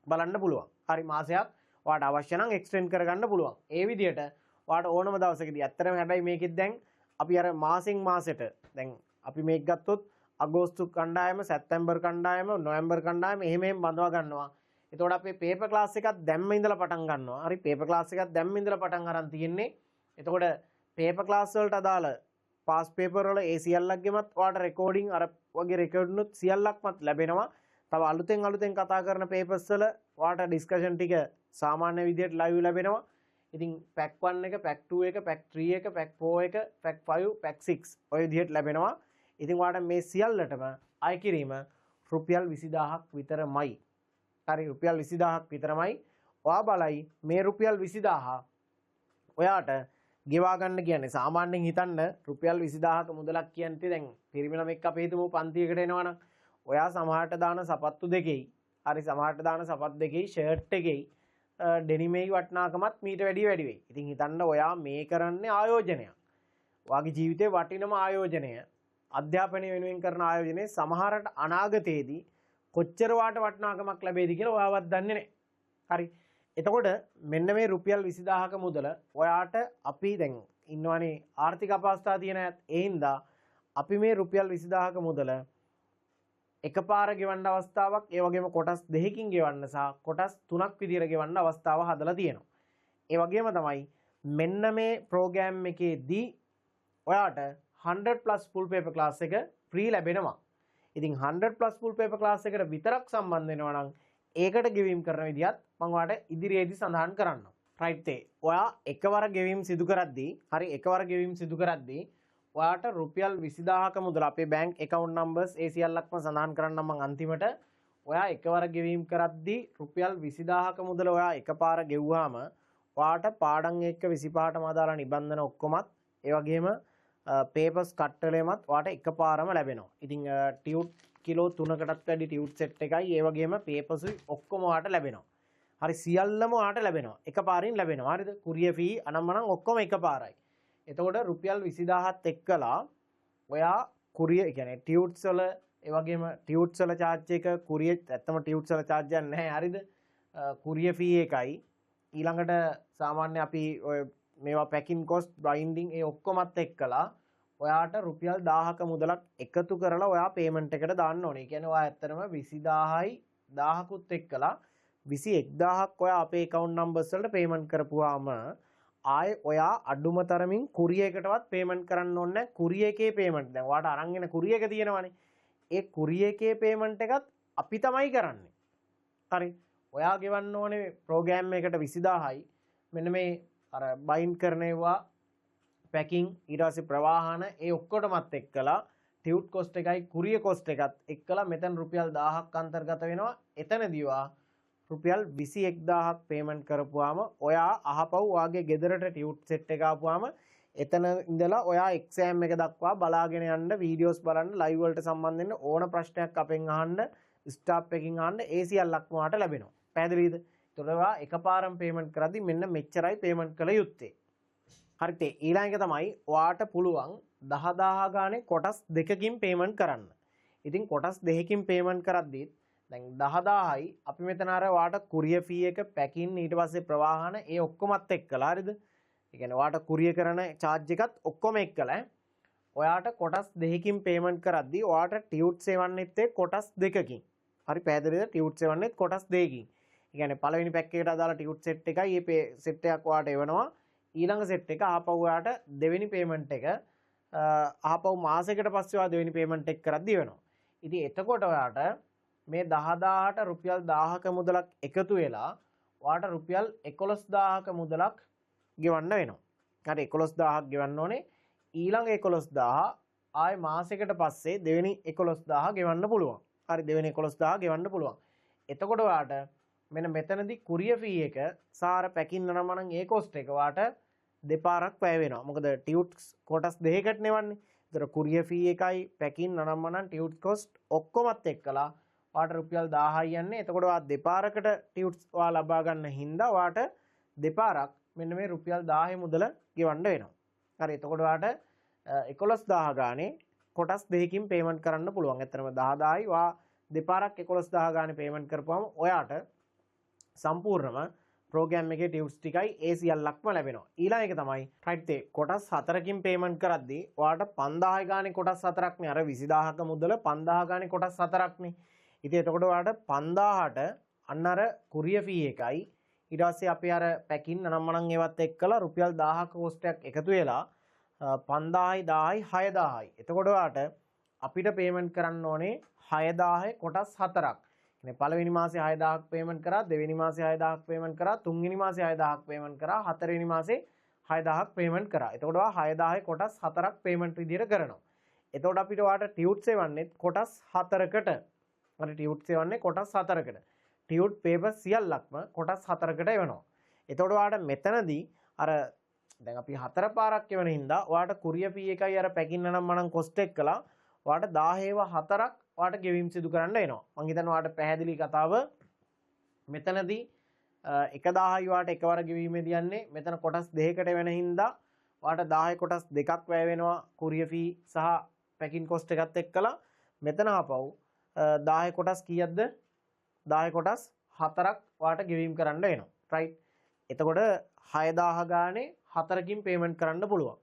Speaker 1: බලන්න පුළුවන්. හරි මාසයක් ඔයාට අවශ්‍ය නම් එක්ස්ටෙන්ඩ් කරගන්න පුළුවන්. ඒ විදිහට ඔයාට ඕනම දවසකදී ඇත්තටම හැබැයි මේකෙත් දැන් අපි අර මාසෙන් මාසෙට දැන් අපි මේක ගත්තොත් අගෝස්තු කණ්ඩායම, සැප්තැම්බර් කණ්ඩායම, නොවැම්බර් කණ්ඩායම එහෙම බඳවා ගන්නවා. එතකොට අපේ පේපර් ක්ලාස් එකත් දැම්ම ඉඳලා පටන් ගන්නවා. හරි පේපර් ක්ලාස් එකත් දැම්ම ඉඳලා පටන් අරන් තියෙන්නේ. එතකොට පේපර් ක්ලාස් වලට අදාළ පාස් පේපර් වල ඒ සියල්ලක් ගෙමත් ඔයාලට රෙකෝඩින් අර වගේ රෙකෝඩ්නුත් සියල්ලක්මත් ලැබෙනවා. තව අලුතෙන් කතා කරන පේපර්ස් වල ඔයාලට ඩිස්කෂන් ටික සාමාන්‍ය විදිහට ලයිව් ලැබෙනවා. ඉතින් පැක් 1 එක, පැක් 2 එක, පැක් 3 එක, පැක් 4 එක, පැක් 5, පැක් 6 ඔය විදිහට ලැබෙනවා. ඉතින් ඔයාලට මේ සියල්ලටම අය කිරීම රුපියල් 20000ක් විතරමයි. හරි රුපියල් 20000ක් විතරමයි. ඔයා බලයි මේ රුපියල් 20000 ඔයාට ගෙවා ගන්න කියන්නේ සාමාන්‍යයෙන් හිතන්න රුපියල් 20000ක මුදලක් කියන්නේ දැන් පිරිමි ළමෙක් අපි හිතමු පන්තියකට එනවනම් ඔයා සමහරට දාන සපත්තු දෙකෙයි හරි සමහරට දාන සපත්තු දෙකෙයි ෂර්ට් එකෙයි ඩෙනිමේයි වටිනාකමත් මීට වැඩි වෙයි. ඉතින් හිතන්න ඔයා මේ කරන්නේ ආයෝජනයක්. ඔයාගේ ජීවිතේ වටිනම ආයෝජනය අධ්‍යාපනය වෙනුවෙන් කරන ආයෝජනය සමහරට අනාගතයේදී කොච්චර වාට වටිනාකමක් ලැබෙයිද කියලා ඔයාවත් දන්නේ නැහැ. හරි එතකොට මෙන්න මේ රුපියල් 20000ක මුදල ඔයාට අපි දැන් ඉන්නවනේ ආර්ථික අපහසුතාව තියෙන ඒ හින්දා අපි මේ රුපියල් 20000ක මුදල එකපාර ගෙවන්න අවස්ථාවක් ඒ වගේම කොටස් දෙකකින් ගෙවන්න සහ කොටස් තුනක් විදිහට ගෙවන්න අවස්ථාව හදලා තියෙනවා. ඒ වගේම තමයි මෙන්න මේ ප්‍රෝග්‍රෑම් එකේදී ඔයාට 100+ full paper class එක free ලැබෙනවා. ඉතින් 100+ full paper class එකට විතරක් සම්බන්ධ වෙනවා නම් ඒකට ගෙවීම් කරන විදිහත් මම ඔයාලට ඉදිරියේදී සඳහන් කරන්නම්. රයිට් ඔයා එකවර ගෙවීම් සිදු කරද්දී හරි එකවර ගෙවීම් සිදු කරද්දී ඔයාට රුපියල් 20000ක මුදල අපේ බැංක් account numbers ඒ සියල්ලක්ම සඳහන් කරන්නම් මම අන්තිමට. ඔයා එකවර ගෙවීම් කරද්දී රුපියල් 20000ක මුදල ඔයා එකපාර ගෙවුවාම ඔයාට පාඩම් එක්ක 25ටම අදාළ නිබන්ධන ඔක්කොමත් ඒ වගේම පේපර්ස් කට්ටලෙමත් ඔයාට එකපාරම ලැබෙනවා. ඉතින් ටියුට් කිලෝ 3කටත් වැඩි ටියුට් සෙට් එකයි ඒ වගේම පේපර්ස් ඔක්කොම ඔයාට ලැබෙනවා. හරි සියල්ලම ඔයාට ලැබෙනවා. එකපාරින් ලැබෙනවා. හරිද? කුරියර් ෆී අනම්මනම් ඔක්කොම එකපාරයි. එතකොට රුපියල් 20000ත් එක්කලා ඔයා කුරියර් කියන්නේ ටියුට්ස් වල ඒ වගේම ටියුට්ස් වල charge එක කුරියර් ඇත්තම ටියුට්ස් වල charge එකක් නැහැ. හරිද? කුරියර් ෆී එකයි ඊළඟට සාමාන්‍ය අපි ඔය මේවා පැකින් කොස්ට් බයින්ඩින් ඒ ඔක්කොමත් එක්කලා ඔයාට රුපියල් 1000ක මුදලක් එකතු කරලා ඔයා පේමන්ට් එකට දාන්න ඕනේ. ඒ කියන්නේ ඔයා ඇත්තටම 20000යි 1000කුත් එක්කලා 21000ක් ඔයා අපේ account numbers වලට පේමන්ට් කරපුවාම ආයේ ඔයා අඩුම තරමින් කුරියර් එකටවත් පේමන්ට් කරන්න ඕනේ නැහැ. කුරියර් එකේ පේමන්ට් දැන් ඔයාට අරන් එන කුරියර් එක තියෙනවනේ. ඒ කුරියර් එකේ පේමන්ට් එකත් අපි තමයි කරන්නේ. හරි. ඔයා ගෙවන්න ඕනේ ප්‍රෝග්‍රෑම් එකට 20000යි. මෙන්න මේ අර බයින්ඩ් කරන ඒවා පැකින් ඊට පස්සේ ප්‍රවාහන ඒ ඔක්කොටමත් එක්කලා ටියුට් කොස්ට් එකයි කුරියර් කොස්ට් එකත් එක්කලා මෙතන රුපියල් 1000ක් අන්තර්ගත වෙනවා. එතනදීවා රුපියල් 21000ක් පේමන්ට් කරපුවාම ඔයා අහපව් ඔයාගේ ගෙදරට ටියුට් සෙට් එක ආපුවාම එතන ඉඳලා ඔයා එක්සෑම් එක දක්වා බලාගෙන යන්න වීඩියෝස් බලන්න ලයිව් වලට සම්බන්ධ වෙන්න ඕන ප්‍රශ්නයක් අපෙන් අහන්න ස්ටාෆ් එකකින් අහන්න ඒ සියල්ලක්ම ඔයාට ලැබෙනවා. පැහැදිලිද? ඒතකොට ඔයා එකපාරම පේමන්ට් කරද්දි මෙන්න මෙච්චරයි පේමන්ට් කළ යුත්තේ. හරිද? ඊළඟ එක තමයි ඔයාට පුළුවන් 10000 ගානේ කොටස් දෙකකින් පේමන්ට් කරන්න. ඉතින් කොටස් දෙකකින් පේමන්ට් කරද්දිත් දැන් 10000යි අපි මෙතන අර ඔයාට කුරියර් ෆී එක පැකින් ඊට පස්සේ ප්‍රවාහන ඒ ඔක්කොමත් එක්කලා හරිද? ඒ කියන්නේ ඔයාට කුරියර් කරන charge එකත් ඔක්කොම එක්කලා ඔයාට කොටස් දෙකකින් පේමන්ට් කරද්දී ඔයාට ටියුට් සෙවන්නෙත් කොටස් දෙකකින්. හරි පැහැදිලිද? ටියුට් සෙවන්නෙත් කොටස් දෙකකින්. ඒ කියන්නේ පළවෙනි පැක් එකට අදාළ ටියුට් සෙට් එකයි මේ සෙට් එකක් ඔයාට එවනවා. ඊළඟ සෙට් එක ආපහු ඔයාට දෙවෙනි පේමන්ට් එක ආපහු මාසයකට පස්සේ ඔයා දෙවෙනි පේමන්ට් එක කරද්දී වෙනවා. ඉතින් එතකොට ඔයාට මේ 10000ට රුපියල් 1000ක මුදලක් එකතු වෙලා ඔයාට රුපියල් 11000ක මුදලක් ගෙවන්න වෙනවා. හරි 11000ක් ගෙවන්න ඕනේ. ඊළඟ 11000 ආය මාසයකට පස්සේ දෙවෙනි 11000 ගෙවන්න පුළුවන්. හරි දෙවෙනි 11000 ගෙවන්න පුළුවන්. එතකොට ඔයාට මෙන්න මෙතනදී කුරියර් ෆී එක සාර පැකින්න නම් මනම් ඒ කොස්ට් එක ඔයාට දෙපාරක් වැය වෙනවා. මොකද ටියුට්ස් කොටස් දෙකකට නෙවන්නේ. ඒතර කුරියර් ෆී එකයි පැකින්න නම් මනම් ටියුට් කොස්ට් ඔක්කොමත් එක්කලා ඔයාට රුපියල් 1000යි යන්නේ. එතකොට ඔයා දෙපාරකට ටියුට්ස් ඔයා ලබා ගන්න හින්දා ඔයාට දෙපාරක් මෙන්න මේ රුපියල් 1000 මුදල ගෙවන්න වෙනවා. හරි එතකොට ඔයාට 11000 ගානේ කොටස් දෙකකින් පේමන්ට් කරන්න පුළුවන්. ඇත්තටම 10000යි ඔයා දෙපාරක් 11000 ගානේ පේමන්ට් කරපුවම ඔයාට සම්පූර්ණම ප්‍රෝග්‍රෑම් එකේ ටියුට්ස් ටිකයි ඒ සියල්ලක්ම ලැබෙනවා. ඊළඟ එක තමයි රයිට් ඒ කොටස් 4කින් පේමන්ට් කරද්දී ඔයාට 5000 ගානේ කොටස් 4ක්නේ. අර 20000ක මුදල 5000 ගානේ කොටස් 4ක්නේ. ඉතින් එතකොට ඔයාට 5000ට අන්න අර කුරියර් ෆී එකයි ඊට පස්සේ අපි අර පැකින් නම්මනම් ඒවත් එක්කලා රුපියල් 1000ක කොස්ට් එකක් එකතු වෙලා 5000යි 1000යි 6000යි. එතකොට ඔයාට අපිට පේමන්ට් කරන්න ඕනේ 6000 කොටස් 4ක්. කියන්නේ පළවෙනි මාසේ 6000ක් පේමන්ට් කරා, දෙවෙනි මාසේ 6000ක් පේමන්ට් කරා, තුන්වෙනි මාසේ 6000ක් පේමන්ට් කරා, හතරවෙනි මාසේ 6000ක් පේමන්ට් කරා. එතකොට ඔයා 6000 කොටස් 4ක් පේමන්ට් විදියට කරනවා. එතකොට අපිට ඔයාට ටියුට්ස් එවන්නේ කොටස් 4කට. හරි ටියුට්ස් එවන්නේ කොටස් 4කට. ටියුට් පේපර් සියල්ලක්ම කොටස් 4කට එවනවා. එතකොට ඔයාට මෙතනදී අර දැන් අපි 4 පාරක් එවන හින්දා ඔයාට කුරියර් ෆී එකයි අර පැකින්න නම් මනම් කොස්ට් එක කළා. ඔයාට 10 4ක් ඔයාට ගෙවීම් සිදු කරන්න වෙනවා. මං හිතනවා ඔයාට පැහැදිලි කතාව. මෙතනදී 1000යි ඔයාට එකවර ගෙවීමේදී යන්නේ. මෙතන කොටස් දෙකකට වෙන හින්දා ඔයාට 10 කොටස් දෙකක් වැය වෙනවා කුරියර් ෆී සහ පැකින් කොස්ට් එකත් එක්කලා. මෙතන ආපහු 10 කොටස් කීයක්ද? 10 කොටස් 4ක් ඔයාට ගෙවීම් කරන්න වෙනවා. රයිට්. එතකොට 6000 ගානේ 4කින් පේමන්ට් කරන්න පුළුවන්.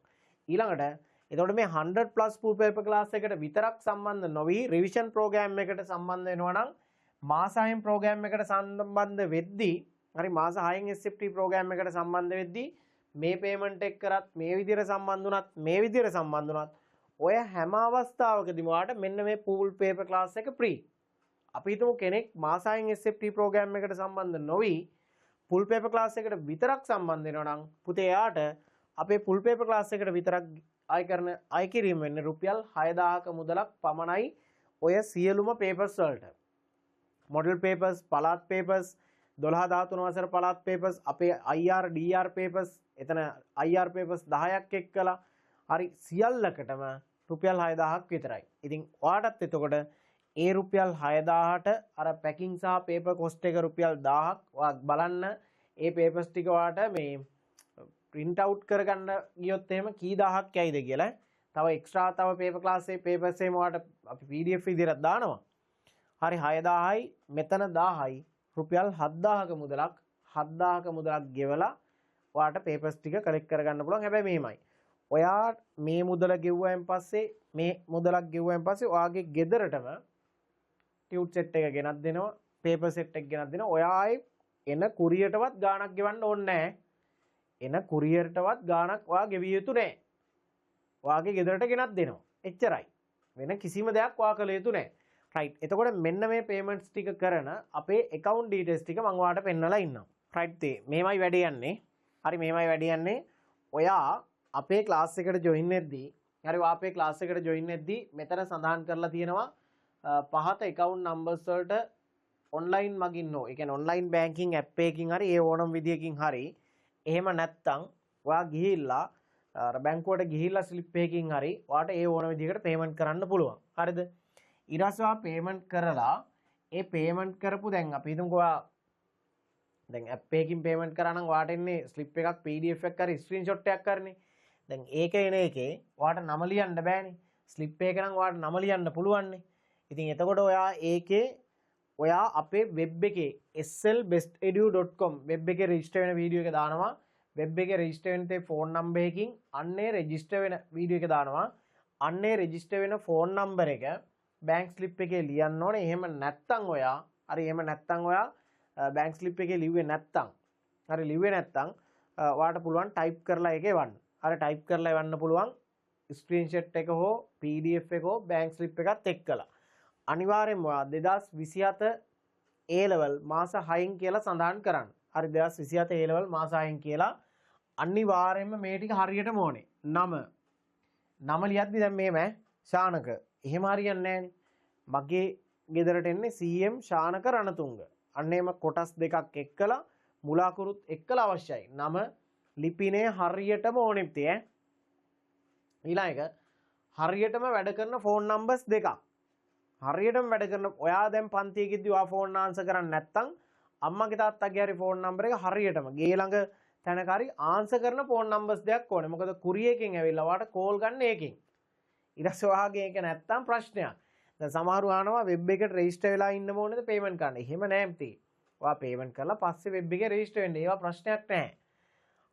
Speaker 1: ඊළඟට එතකොට මේ 100 plus full paper class එකට විතරක් සම්බන්ධ නොවි රිවිෂන් ප්‍රෝග්‍රෑම් එකට සම්බන්ධ වෙනවා නම් මාස 6න් ප්‍රෝග්‍රෑම් එකට සම්බන්ධ වෙද්දී හරි මාස 6න් SFT ප්‍රෝග්‍රෑම් එකට සම්බන්ධ වෙද්දී මේ පේමන්ට් එක කරත් මේ විදිහට සම්බන්ධ වුණත් මේ විදිහට සම්බන්ධ වුණත් ඔය හැම අවස්ථාවකදීම ඔයාලට මෙන්න මේ full paper class එක free. අපි හිතමු කෙනෙක් මාස 6න් SFT ප්‍රෝග්‍රෑම් එකට සම්බන්ධ නොවි full paper class එකට විතරක් සම්බන්ධ වෙනවා නම් පුතේ එයාට අපේ full paper class එකට විතරක් අය කිරීම වෙන්නේ රුපියල් 6000ක මුදලක් පමණයි ඔය සියලුම papers වලට. model papers, පළාත් papers, 12 13 වසර පළාත් papers, අපේ IR DR papers, එතන IR papers 10ක් එක්කලා හරි සියල්ලකටම රුපියල් 6000ක් විතරයි. ඉතින් ඔයාටත් එතකොට ඒ රුපියල් 6000ට අර පැකිං සහ පේපර් කොස්ට් එක රුපියල් 1000ක් ඔයා බලන්න ඒ papers ටික ඔයාට මේ print out කරගන්න ගියොත් එහෙම කී දහයක් යයිද කියලා. තව එක්ස්ට්‍රා තව paper class එකේ papers එහෙම ඔයාට අපි PDF විදිහට දානවා. හරි 6000යි මෙතන 1000යි රුපියල් 7000ක මුදලක් ගෙවලා ඔයාට papers ටික collect කරගන්න පුළුවන්. හැබැයි මෙහෙමයි. ඔයා මේ මුදල ගෙවුවයින් පස්සේ මේ මුදලක් ගෙවුවයින් පස්සේ ඔයාගේ ගෙදරටම ටියුට් සෙට් එක ගෙනත් දෙනවා, paper set එක ගෙනත් දෙනවා. ඔයා ආයේ එන කුරියරටවත් ගාණක් ගෙවන්න ඕනේ නැහැ. එන කුරියරටවත් ගාණක් ඔයා ගෙවිය යුතු නැහැ. ඔයාගේ ගෙදරට ගෙනත් දෙනවා. එච්චරයි. වෙන කිසිම දෙයක් ඔයා කළ යුතු නැහැ. රයිට්. එතකොට මෙන්න මේ payments ටික කරන අපේ account details ටික මම ඔයාලට පෙන්නලා ඉන්නවා. රයිට්. මේමයි වැඩ යන්නේ. හරි මේමයි වැඩ යන්නේ. ඔයා අපේ ක්ලාස් එකට join වෙද්දී හරි අපේ ක්ලාස් එකට join වෙද්දී මෙතන සඳහන් කරලා තියෙනවා පහත account numbers වලට online මගින් නෝ. ඒ කියන්නේ online banking app එකකින් හරි ඒ ඕනම විදියකින් හරි එහෙම නැත්තම් ඔයා ගිහිල්ලා අර බැංකුවට ගිහිල්ලා ස්ලිප් එකකින් හරි ඔයාට ඒ ඕන විදිහකට පේමන්ට් කරන්න පුළුවන්. හරිද? ඊට පස්සේ ඔයා පේමන්ට් කරලා ඒ පේමන්ට් කරපු දැන් අපි හිතමුකෝ ඔයා දැන් app එකකින් පේමන්ට් කරා නම් ඔයාට එන්නේ ස්ලිප් එකක් PDF එකක් හරි ස්ක්‍රීන්ෂොට් එකක් කරන්නේ. දැන් ඒක එන එකේ ඔයාට නම ලියන්න බෑනේ. ස්ලිප් එක නම් ඔයාට නම ලියන්න පුළුවන්නේ. ඉතින් එතකොට ඔයා ඒකේ ඔයා අපේ වෙබ් එකේ slbestedu.com වෙබ් එකේ රෙජිස්ටර් වෙන වීඩියෝ එක දානවා. වෙබ් එකේ රෙජිස්ටර් වෙන තේ ෆෝන් නම්බර් එකකින් අන්නේ රෙජිස්ටර් වෙන වීඩියෝ එක දානවා. අන්නේ රෙජිස්ටර් වෙන ෆෝන් නම්බර් එක බැංක් ස්ලිප් එකේ ලියන්න ඕනේ. එහෙම නැත්තම් ඔයා බැංක් ස්ලිප් එකේ ලිව්වේ නැත්තම් ඔයාට පුළුවන් ටයිප් කරලා ඒක එවන්න. අර ටයිප් කරලා එවන්න පුළුවන් ස්ක්‍රීන්ෂොට් එක හෝ PDF එක හෝ බැංක් ස්ලිප් එකත් එක්කලා. අනිවාර්යෙන්ම ඔයා 2027 A level මාස 6න් කියලා සඳහන් කරන්න. හරි 2027 A level මාස 6න් කියලා අනිවාර්යෙන්ම මේ ටික හරියටම ඕනේ. නම ලියද්දි දැන් මේම ශානක එහෙම හරියන්නේ නැහැ. මගේ ගෙදරට එන්නේ CM ශානක රණතුංග. අන්න එම කොටස් දෙකක් එක්කලා මුලාකුරුත් එක්කලා අවශ්‍යයි. නම ලිපිනය හරියටම ඕනෙත් ඈ. ඊළඟ එක හරියටම වැඩ කරන ෆෝන් නම්බර්ස් දෙකක්. හරියටම වැඩ කරන ඔයා දැන් පන්තියේදී ඔයා ෆෝන් ආන්සර් කරන්නේ නැත්නම් අම්මගේ තාත්තගේ හරි ෆෝන් නම්බර් එක හරියටම ගේ ළඟ තැනක හරි ආන්සර් කරන ෆෝන් නම්බර්ස් දෙකක් ඕනේ. මොකද කුරියර් එකෙන් ඇවිල්ලා ඔයාට කෝල් ගන්න එකෙන්. ඊට පස්සේ ඔයාගේ එක නැත්තම් ප්‍රශ්නයක්. දැන් සමහරව අහනවා වෙබ් එකට රෙජිස්ටර් වෙලා ඉන්න ඕනේද පේමන්ට් කරන්න. එහෙම නෑ මතී. ඔයා පේමන්ට් කරලා පස්සේ වෙබ් එකේ රෙජිස්ටර් වෙන්න. ඒවා ප්‍රශ්නයක් නෑ.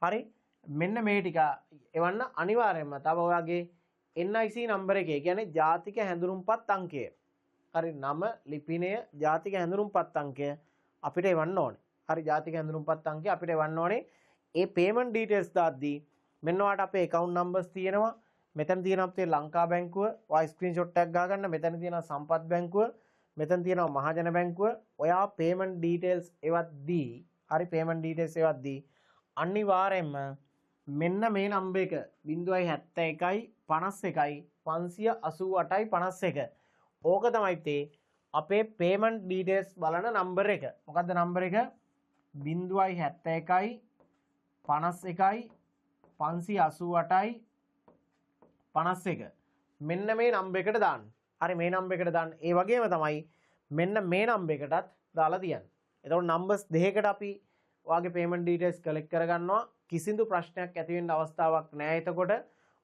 Speaker 1: හරි. මෙන්න මේ ටික එවන්න අනිවාර්යයෙන්ම තව ඔයාගේ NIC නම්බර එකේ කියන්නේ ජාතික හැඳුනුම්පත් අංකය. හරි නම ලිපිනය ජාතික හැඳුනුම්පත් අංකය අපිට එවන්න ඕනේ. හරි ජාතික හැඳුනුම්පත් අංකය අපිට එවන්න ඕනේ. ඒ පේමන්ට් ඩීටේල්ස් දාද්දී මෙන්න ඔයාලට අපේ account numbers තියෙනවා. මෙතන තියෙනවා අපේ ලංකා බැංකුව. ඔයා ස්ක්‍රීන්ෂොට් එකක් ගා ගන්න. මෙතන තියෙනවා සම්පත් බැංකුව. මෙතන තියෙනවා මහජන බැංකුව. ඔයා පේමන්ට් ඩීටේල්ස් එවද්දී හරි පේමන්ට් ඩීටේල්ස් එවද්දී අනිවාර්යයෙන්ම මෙන්න මේ නම්බර එක 071 51 588යි 51. ඕක තමයි තේ අපේ පේමන්ට් ඩීටේල්ස් බලන නම්බර එක. මොකද්ද නම්බර එක? 071 51 588යි 51. මෙන්න මේ නම්බර එකට දාන්න. හරි මේ නම්බර එකට දාන්න. ඒ වගේම තමයි මෙන්න මේ නම්බර එකටත් දාලා තියන්න. එතකොට නම්බර්ස් දෙකකට අපි ඔයාගේ පේමන්ට් ඩීටේල්ස් කලෙක්ට් කරගන්නවා. කිසිදු ප්‍රශ්නයක් ඇති වෙන්න අවස්ථාවක් නැහැ. එතකොට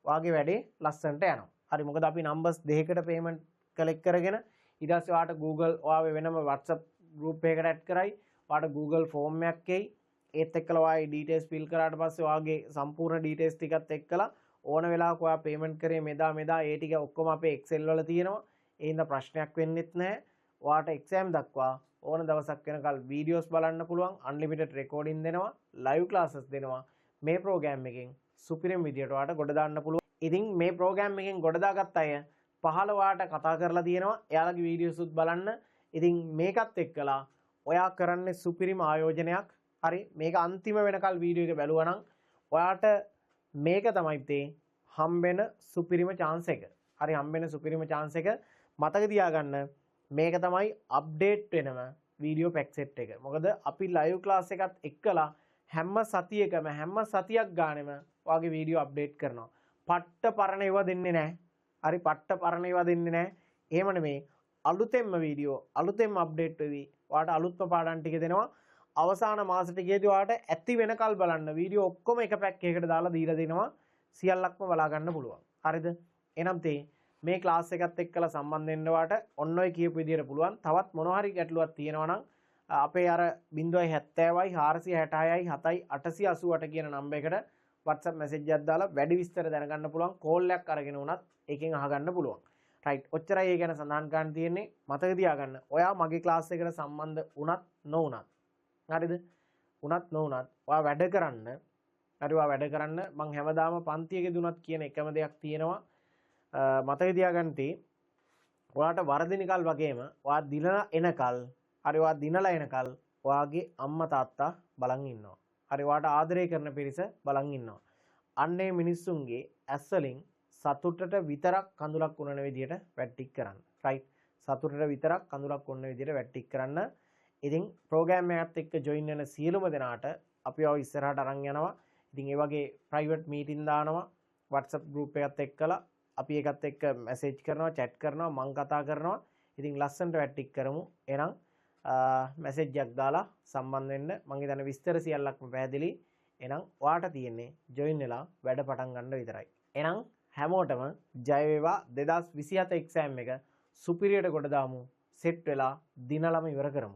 Speaker 1: ඔයාගේ වැඩේ ලස්සනට යනවා. හරි මොකද අපි නම්බර්ස් දෙකකට පේමන්ට් කලෙක්ට් කරගෙන ඊට පස්සේ ඔයාට Google ඔයාගේ වෙනම WhatsApp group එකකට ඇඩ් කරයි. ඔයාට Google form එකක් එයි. ඒත් එක්කලා ඔයාගේ ඩීටේල්ස් ෆිල් කරාට පස්සේ ඔයාගේ සම්පූර්ණ ඩීටේල්ස් ටිකත් එක්කලා ඕන වෙලාවක ඔයා පේමන්ට් කරේ මෙදා ඒ ටික ඔක්කොම අපේ Excel වල තියෙනවා. ඒ හින්දා ප්‍රශ්නයක් වෙන්නෙත් නැහැ. ඔයාට එක්සෑම් දක්වා ඕන දවසක් වෙනකල් වීඩියෝස් බලන්න පුළුවන්. අන්ලිමිටඩ් රෙකෝඩින් දෙනවා. ලයිව් ක්ලාසස් දෙනවා. මේ ප්‍රෝග්‍රෑම් එකෙන් සුපිරිම විදියට ඔයාට ගොඩ දාන්න පුළුවන්. ඉතින් මේ ප්‍රෝග්‍රෑම් එකෙන් ගොඩ දාගත්ත අය 15 ඔයාට කතා කරලා තියෙනවා. එයාලගේ වීඩියෝස් උත් බලන්න. ඉතින් මේකත් එක්කලා ඔයා කරන්නේ සුපිරිම ආයෝජනයක්. හරි මේක අන්තිම වෙනකල් වීඩියෝ එක බැලුවා නම් ඔයාට මේක තමයි තේ හම්බෙන සුපිරිම chance එක. හරි හම්බෙන සුපිරිම chance එක මතක තියාගන්න. මේක තමයි අප්ඩේට් වෙනම වීඩියෝ පැක් සෙට් එක. මොකද අපි ලයිව් ක්ලාස් එකත් එක්කලා හැම සතියකම හැම සතියක් ගානෙම ඔයාගේ වීඩියෝ අප්ඩේට් කරනවා. පට්ට පරණ ඒවා දෙන්නේ නැහැ. හරි පට්ට පරණ ඒවා දෙන්නේ නැහැ. එහෙම නෙමෙයි. අලුතෙන්ම වීඩියෝ අලුතෙන්ම අප්ඩේට් වෙවි. ඔයාට අලුත්ම පාඩම් ටික දෙනවා. අවසාන මාස ටිකේදී ඔයාට ඇති වෙනකල් බලන්න වීඩියෝ ඔක්කොම එක පැක් එකකට දාලා දීලා දෙනවා. සියල්ලක්ම බලා ගන්න පුළුවන්. හරිද? එහෙනම් තේ මේ ක්ලාස් එකත් එක්කලා සම්බන්ධ වෙන්න වාට ඔන්න ඔය කියපු විදියට පුළුවන්. තවත් මොනවා හරි ගැටලුවක් තියෙනවා නම් අපේ අර 070යි 466යි 7යි 888 කියන නම්බර් එකට WhatsApp message එකක් දාලා වැඩි විස්තර දැනගන්න පුළුවන්. කෝල් එකක් අරගෙන උනත් එකෙන් අහගන්න පුළුවන්. රයිට්. ඔච්චරයි ඒ ගැන සඳහන් කරන්න තියෙන්නේ. මතක තියාගන්න. ඔයා මගේ ක්ලාස් එකට සම්බන්ධ වුණත් නොවුණත්. හරිද? වුණත් නොවුණත් ඔයා වැඩ කරන්න. හරි ඔයා වැඩ කරන්න මං හැමදාම පන්තියක දුනත් කියන එකම දෙයක් තියෙනවා. මතක තියාගන්න තේ ඔයාට වරදිනකල් වගේම ඔයා දිනලා එනකල් හරි ඔයා දිනලා එනකල් ඔයාගේ අම්මා තාත්තා බලන් ඉන්නවා. හරි ඔයාට ආදරය කරන පිරිස බලන් ඉන්නවා. අන්නේ මිනිස්සුන්ගේ ඇස් වලින් සතුටට විතරක් කඳුලක් උනන විදියට වැට්ටික් කරන්න. රයිට්. සතුටට විතරක් කඳුලක් උනන විදියට වැට්ටික් කරන්න. ඉතින් ප්‍රෝග්‍රෑම් එකත් එක්ක ජොයින් වෙන සියලුම දෙනාට අපි ඔය ඉස්සරහට අරන් යනවා. ඉතින් ඒ වගේ ප්‍රයිවට් මීටින් දානවා. WhatsApp group එකත් එක්කලා අපි ඒකත් එක්ක මැසේජ් කරනවා, chat කරනවා, මං කතා කරනවා. ඉතින් ලස්සනට වැට්ටික් කරමු. එහෙනම් මැසේජ් එකක් දාලා සම්බන්ධ වෙන්න. මං හිතන්නේ විස්තර සියල්ලක්ම පැහැදිලි. එහෙනම් ඔයාට තියෙන්නේ ජොයින් වෙලා වැඩ පටන් ගන්න විතරයි. එහෙනම් හැමෝටම ජය වේවා. 2027 එක්සෑම් එක සුපිරියට කොට දාමු. සෙට් වෙලා දිනලම ඉවර කරමු.